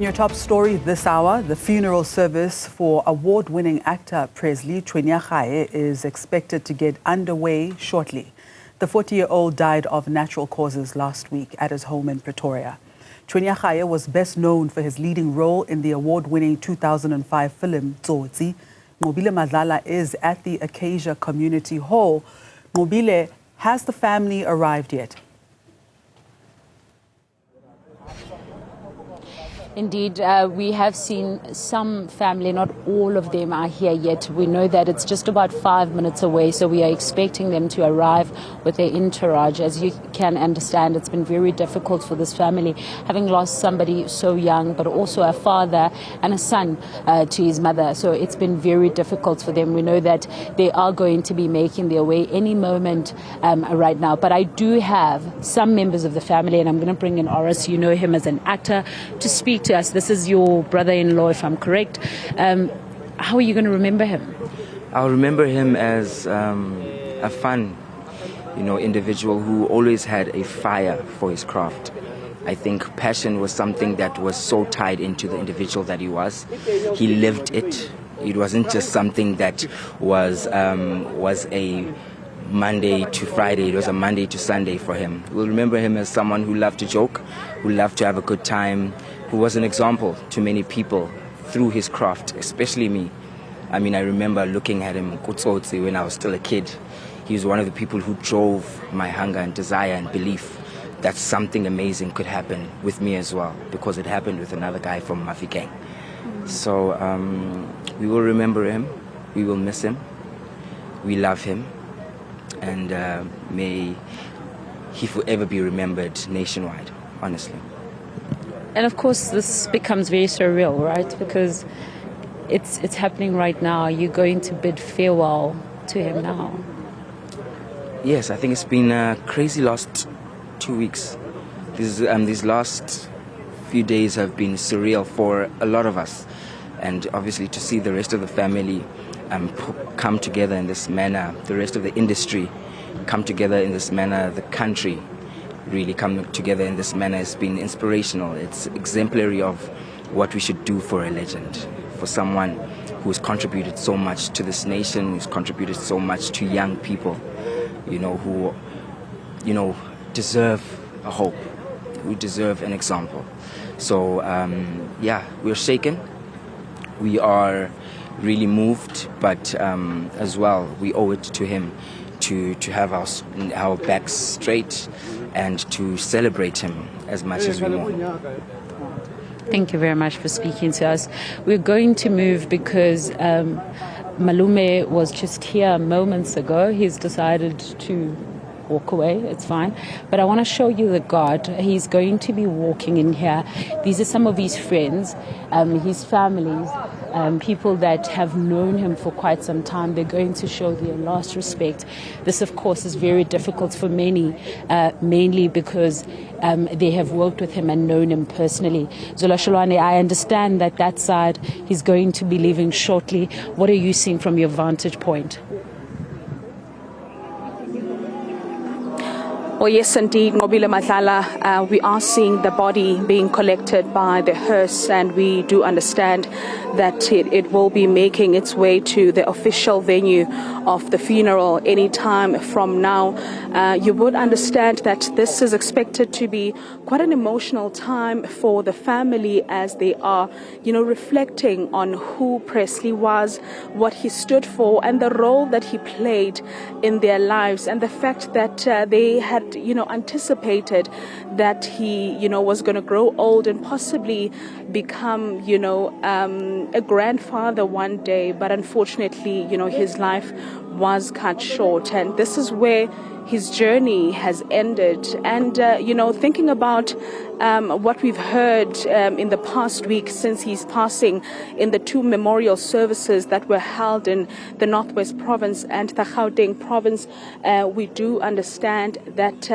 Your top story this hour, the funeral service for award-winning actor Presley Chweneyagae is expected to get underway shortly. The 40-year-old died of natural causes last week at his home in Pretoria. Chweneyagae was best known for his leading role in the award-winning 2005 film Zola. Nqobile Madlala is at the Acacia Community Hall. Nqobile, has the family arrived yet? Indeed, we have seen some family, not all of them are here yet. We know that it's just about 5 minutes away, so we are expecting them to arrive with their entourage. As you can understand, it's been very difficult for this family, having lost somebody so young, but also a father and a son to his mother. So it's been very difficult for them. We know that they are going to be making their way any moment right now. But I do have some members of the family, and I'm going to bring in Oris, you know him as an actor, to speak to us. This is your brother-in-law, if I'm correct. How are you going to remember him? I'll remember him as a fun, individual who always had a fire for his craft. I think passion was something that was so tied into the individual that he was. He lived it. It wasn't just something that was a Monday to Friday. It was a Monday to Sunday for him. We'll remember him as someone who loved to joke, who loved to have a good time, who was an example to many people through his craft, especially me. I mean, I remember looking at him when I was still a kid. He was one of the people who drove my hunger and desire and belief that something amazing could happen with me as well, because it happened with another guy from Mafikeng. So we will remember him, we will miss him, we love him, and may he forever be remembered nationwide, honestly. And of course, this becomes very surreal, right? Because it's happening right now. You're going to bid farewell to him now. Yes, I think it's been a crazy last 2 weeks. These last few days have been surreal for a lot of us. And obviously to see the rest of the family come together in this manner, the rest of the industry come together in this manner, the country really come together in this manner has been inspirational. It's exemplary of what we should do for a legend, for someone who's contributed so much to this nation, who's contributed so much to young people, who, deserve a hope, who deserve an example. So, we're shaken. We are really moved, but as well, we owe it to him to have our backs straight and to celebrate him as much as we want. Thank you very much for speaking to us. We're going to move because Malume was just here moments ago. He's decided to walk away. It's fine. But I want to show you the guard. He's going to be walking in here. These are some of his friends, his families, people that have known him for quite some time. They're going to show their last respect. This, of course, is very difficult for many, mainly because they have worked with him and known him personally. Zola, Sholwana, I understand that side he's going to be leaving shortly. What are you seeing from your vantage point? Well, yes, indeed, Nqobile Madlala, we are seeing the body being collected by the hearse, and we do understand that it will be making its way to the official venue of the funeral any time from now. You would understand that this is expected to be quite an emotional time for the family as they are, reflecting on who Presley was, what he stood for, and the role that he played in their lives, and the fact that they had anticipated that he, was going to grow old and possibly become, a grandfather one day. But unfortunately, his life was cut short. And this is where his journey has ended. And, thinking about what we've heard in the past week since his passing in the two memorial services that were held in the Northwest Province and the Gauteng Province, we do understand that,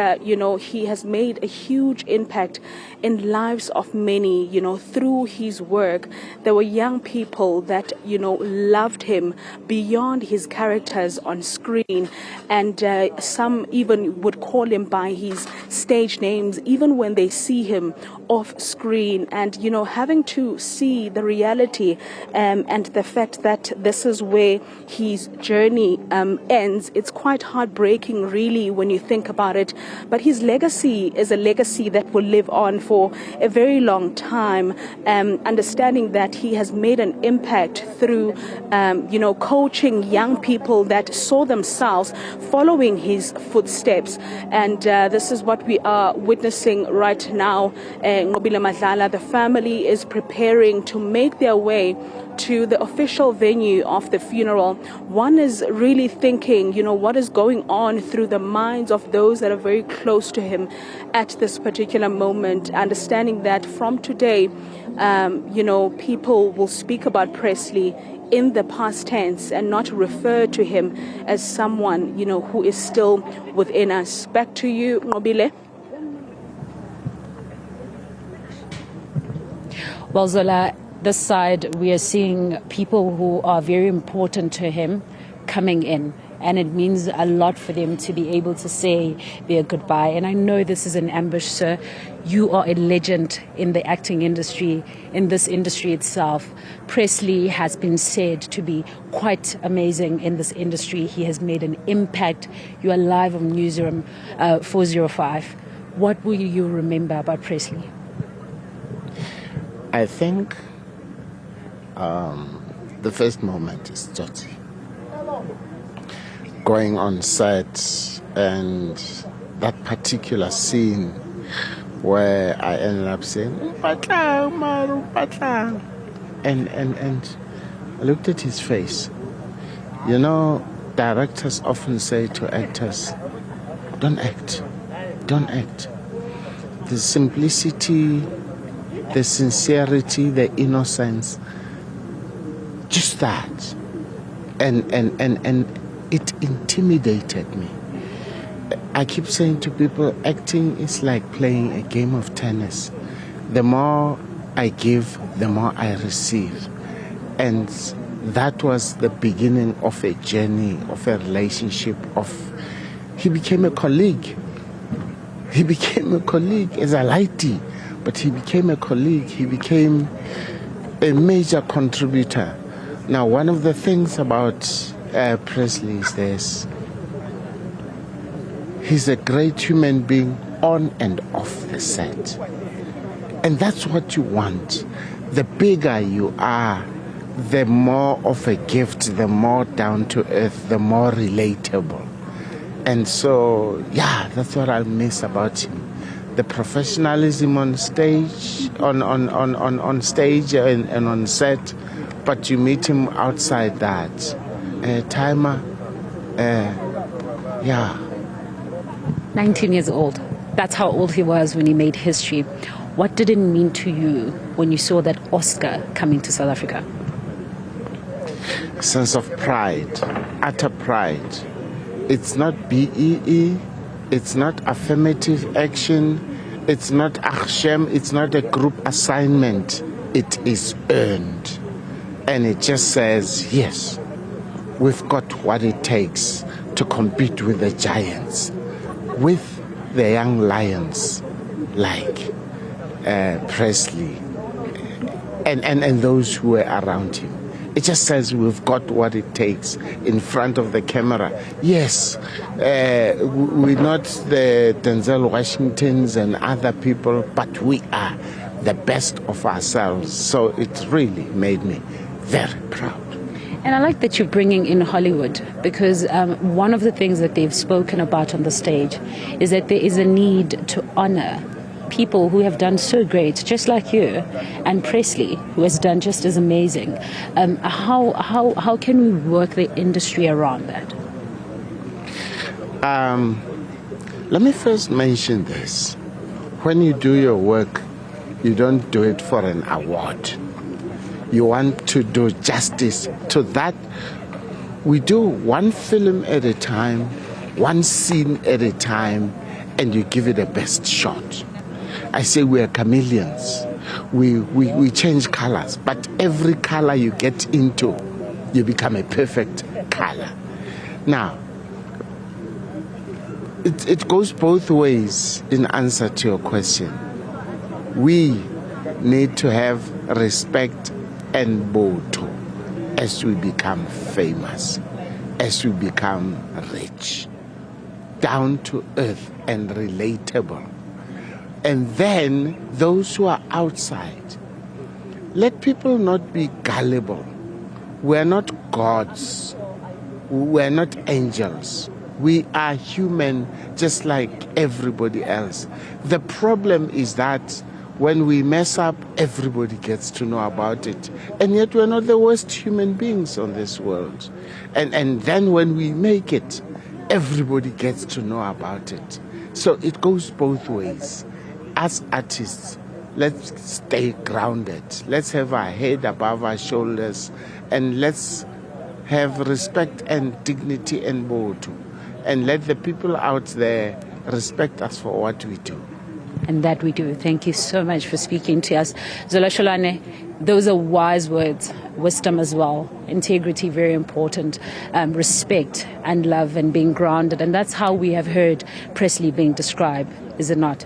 he has made a huge impact in lives of many, through his work. There were young people that, loved him beyond his characters on screen, and some even would call him by his stage names, even when they see him off screen. And, you know, having to see the reality and the fact that this is where his journey ends, it's quite heartbreaking, really, when you think about it. But his legacy is a legacy that will live on for a very long time, understanding that he has made an impact through, you know, coaching young people that saw themselves following his footsteps. And this is what we are witnessing right now. Nqobile Madlala, the family is preparing to make their way to the official venue of the funeral. One is really thinking, you know, what is going on through the minds of those that are very close to him at this particular moment, understanding that from today, you know, people will speak about Presley in the past tense and not refer to him as someone, you know, who is still within us. Back to you, Nqobile. Well, Zola, this side, we are seeing people who are very important to him coming in. And it means a lot for them to be able to say their goodbye. And I know this is an ambush, sir. You are a legend in the acting industry, in this industry itself. Presley has been said to be quite amazing in this industry. He has made an impact. You are live on Newzroom 405. What will you remember about Presley? I think the first moment is Tsotsi. Going on set and that particular scene where I ended up saying, and I looked at his face. You know, directors often say to actors, don't act, don't act. The simplicity, the sincerity, the innocence, just that. And it intimidated me. I keep saying to people, acting is like playing a game of tennis. The more I give, the more I receive. And that was the beginning of a journey, of a relationship, he became a colleague. He became a colleague as a lighty, but he became a colleague. He became a major contributor. Now, one of the things about Presley is this. He's a great human being on and off the set. And that's what you want. The bigger you are, the more of a gift, the more down to earth, the more relatable. And so, yeah, that's what I'll miss about him. The professionalism on stage, on stage and on set, but you meet him outside that. Timer, yeah. 19 years old. That's how old he was when he made history. What did it mean to you when you saw that Oscar coming to South Africa? Sense of pride, utter pride. It's not BEE, it's not affirmative action, it's not Akshem, it's not a group assignment. It is earned. And it just says, yes, we've got what it takes to compete with the giants, with the young lions like Presley and those who were around him. It just says we've got what it takes in front of the camera. Yes, we're not the Denzel Washingtons and other people, but we are the best of ourselves. So it really made me very proud. And I like that you're bringing in Hollywood, because one of the things that they've spoken about on the stage is that there is a need to honor people who have done so great, just like you, and Presley, who has done just as amazing. How can we work the industry around that? Let me first mention this. When you do your work, you don't do it for an award. You want to do justice to that. We do one film at a time, one scene at a time, and you give it a best shot. I say we are chameleons. We change colors, but every color you get into, you become a perfect color. Now, it goes both ways in answer to your question. We need to have respect and botho as we become famous, as we become rich, down to earth and relatable. And then those who are outside, let people not be gullible. We're not gods. We're not angels. We are human just like everybody else. The problem is that when we mess up, everybody gets to know about it. And yet we're not the worst human beings on this world. And then when we make it, everybody gets to know about it. So it goes both ways. As artists, let's stay grounded. Let's have our head above our shoulders, and let's have respect and dignity and botho, and let the people out there respect us for what we do. And that we do. Thank you so much for speaking to us. Zola, Sholwana, those are wise words, wisdom as well, integrity, very important, respect and love and being grounded. And that's how we have heard Presley being described, is it not?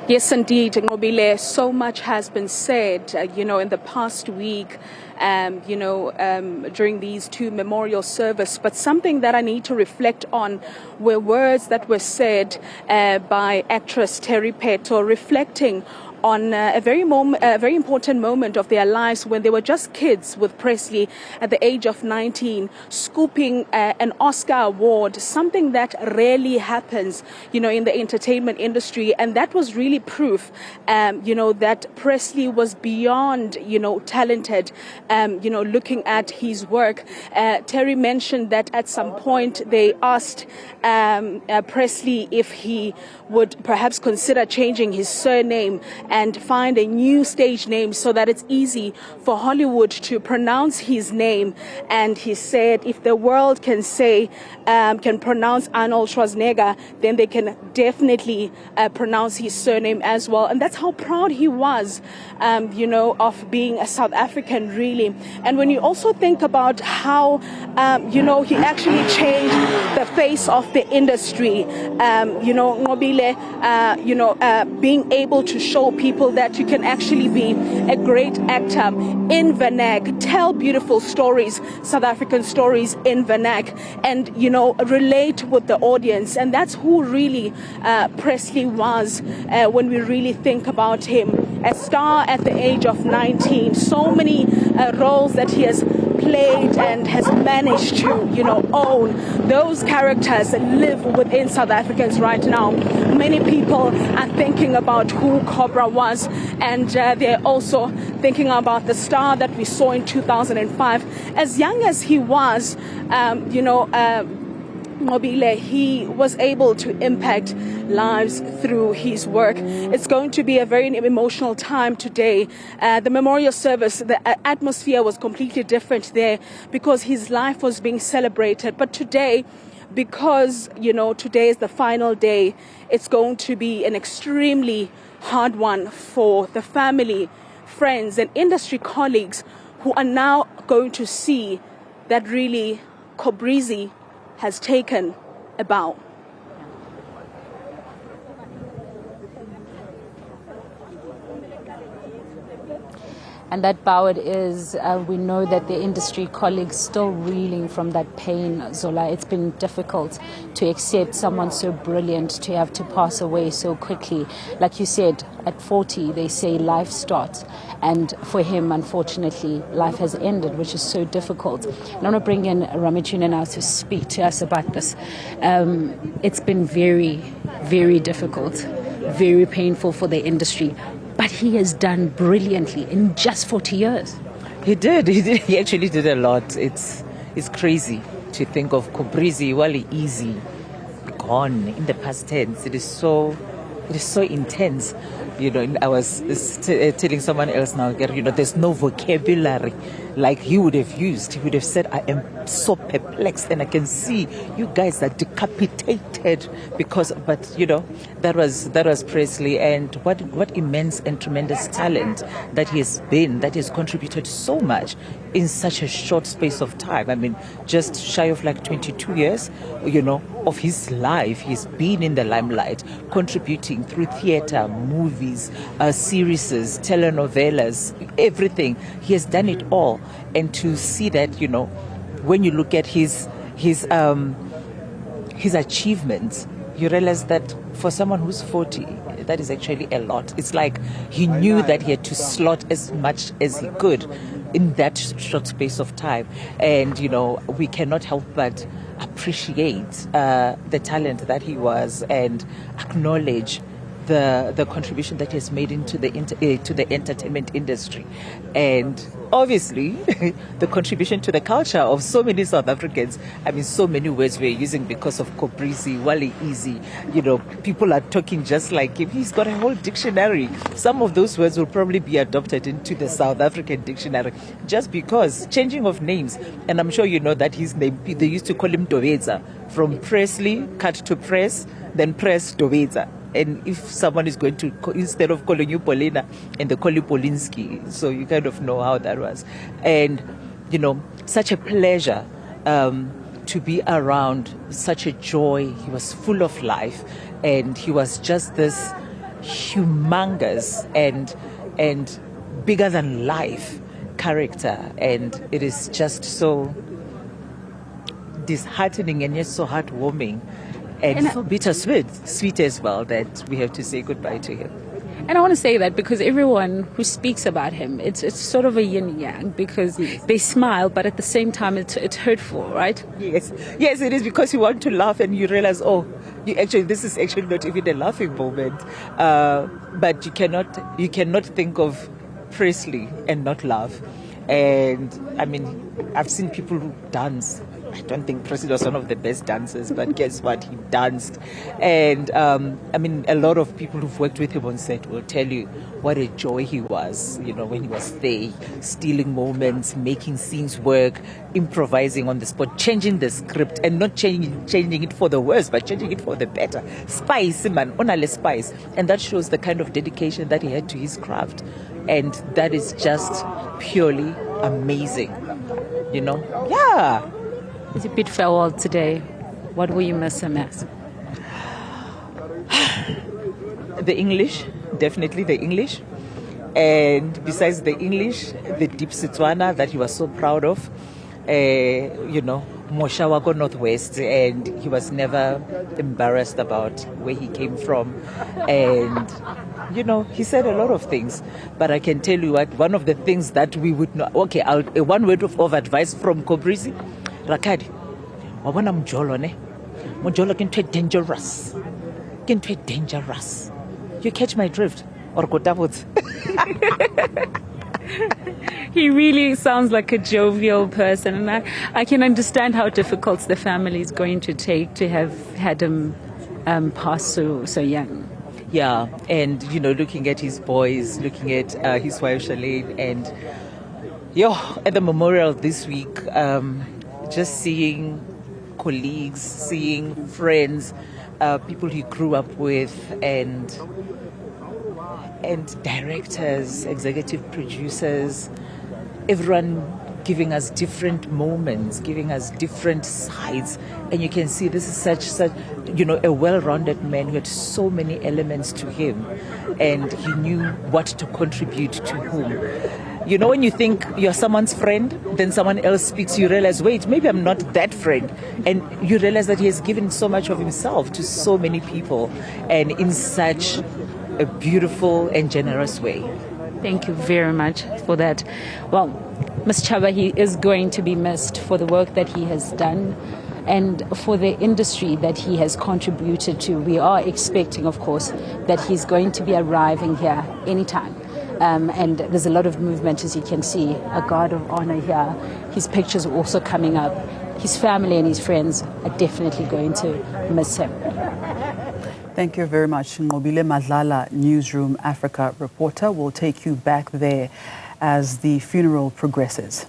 Yes, indeed, Nqobile. So much has been said, in the past week, during these two memorial service. But something that I need to reflect on were words that were said by actress Terry Peto, reflecting on a very important moment of their lives when they were just kids with Presley at the age of 19, scooping an Oscar award, something that rarely happens, in the entertainment industry. And that was really proof, that Presley was beyond, talented, looking at his work. Terry mentioned that at some point they asked Presley if he would perhaps consider changing his surname and find a new stage name so that it's easy for Hollywood to pronounce his name. And he said if the world can pronounce Arnold Schwarzenegger, then they can definitely pronounce his surname as well. And that's how proud he was, of being a South African, really. And when you also think about how, he actually changed the face of the industry, Nqobile, being able to show people that you can actually be a great actor in Vernac, tell beautiful stories, South African stories in Vernac, and, relate with the audience. And that's who really Presley was when we really think about him. A star at the age of 19, so many roles that he has played and has managed to, own. Those characters live within South Africans right now. Many people are thinking about who Cobra was, and they're also thinking about the star that we saw in 2005. As young as he was, Nqobile, he was able to impact lives through his work. It's going to be a very emotional time today. The memorial service, the atmosphere was completely different there because his life was being celebrated. But today, because, today is the final day, it's going to be an extremely hard one for the family, friends, and industry colleagues who are now going to see that really Cobrizi has taken a bow. And that bow it is. We know that the industry colleagues still reeling from that pain, Zola. It's been difficult to accept someone so brilliant to have to pass away so quickly. Like you said, at 40, they say life starts. And for him, unfortunately, life has ended, which is so difficult. And I want to bring in Ramachuna now to speak to us about this. It's been very, very difficult, very painful for the industry. But he has done brilliantly in just 40 years. He did. He actually did a lot. It's crazy to think of Cobrizi, well, easy, gone in the past tense. It is so it is so intense. You know, I was telling someone else now, you know, there's no vocabulary like he would have used. He would have said, I am so perplexed, and I can see you guys are decapitated because, but you know, that was Presley, and what immense and tremendous talent that he has been, that he has contributed so much in such a short space of time. I mean, just shy of like 22 years, you know, of his life, he's been in the limelight, contributing through theater, movies, series, telenovelas, everything. He has done it all. And to see that, you know, when you look at his achievements, you realize that for someone who's 40, that is actually a lot. It's like he knew that he had to slot as much as he could in that short space of time. And, you know, we cannot help but appreciate the talent that he was and acknowledge the contribution that he has made into the entertainment industry, and obviously the contribution to the culture of so many South Africans. I mean, so many words we're using because of Cobrizi, Wally Easy. You know, people are talking just like him. He's got a whole dictionary. Some of those words will probably be adopted into the South African dictionary just because changing of names. And I'm sure you know that his name, they used to call him Doveza, from Presley, cut to Press, then Press Doveza. And if someone is going to, instead of calling you Paulina, and they call you Polinsky, so you kind of know how that was. And, you know, such a pleasure to be around, such a joy. He was full of life, and he was just this humongous and bigger than life character. And it is just so disheartening and yet so heartwarming. And so bittersweet as well, that we have to say goodbye to him. And I want to say that because everyone who speaks about him, it's sort of a yin yang, because they smile, but at the same time it's hurtful, right? Yes, it is, because you want to laugh and you realize, this is actually not even a laughing moment. But you cannot think of Presley and not laugh. And I mean, I've seen people who dance. I don't think Presley was one of the best dancers, but guess what? He danced. And I mean, a lot of people who've worked with him on set will tell you what a joy he was, you know, when he was there, stealing moments, making scenes work, improvising on the spot, changing the script, and not changing it for the worse, but changing it for the better. Spice, man, onale spice. And that shows the kind of dedication that he had to his craft. And that is just purely amazing, you know? Yeah. It's a bit farewell today. What will you miss him as? The English, definitely the English. And besides the English, the deep Setswana that he was so proud of. You know, Moshawako Northwest, and he was never embarrassed about where he came from. And, you know, he said a lot of things. But I can tell you what, one of the things that we would not... Okay, one word of advice from Cobrizi. Rakadi, wabona mjolo ne? Mjolo can be dangerous. Can be dangerous. You catch my drift? Or kotabut? He really sounds like a jovial person, and I can understand how difficult the family is going to take to have had him pass so young. Yeah, and you know, looking at his boys, looking at his wife Sholwana, and at the memorial this week, just seeing colleagues, seeing friends, people he grew up with, and directors, executive producers, everyone giving us different moments, giving us different sides. And you can see this is such you know, a well-rounded man who had so many elements to him, and he knew what to contribute to whom. You know, when you think you're someone's friend, then someone else speaks, you realize, wait, maybe I'm not that friend. And you realize that he has given so much of himself to so many people, and in such a beautiful and generous way. Thank you very much for that. Well, Ms. Chaba, he is going to be missed for the work that he has done and for the industry that he has contributed to. We are expecting, of course, that he's going to be arriving here anytime. And there's a lot of movement, as you can see, a guard of honor here. His pictures are also coming up. His family and his friends are definitely going to miss him. Thank you very much. Nqobile Madlala, Newzroom Afrika reporter, will take you back there as the funeral progresses.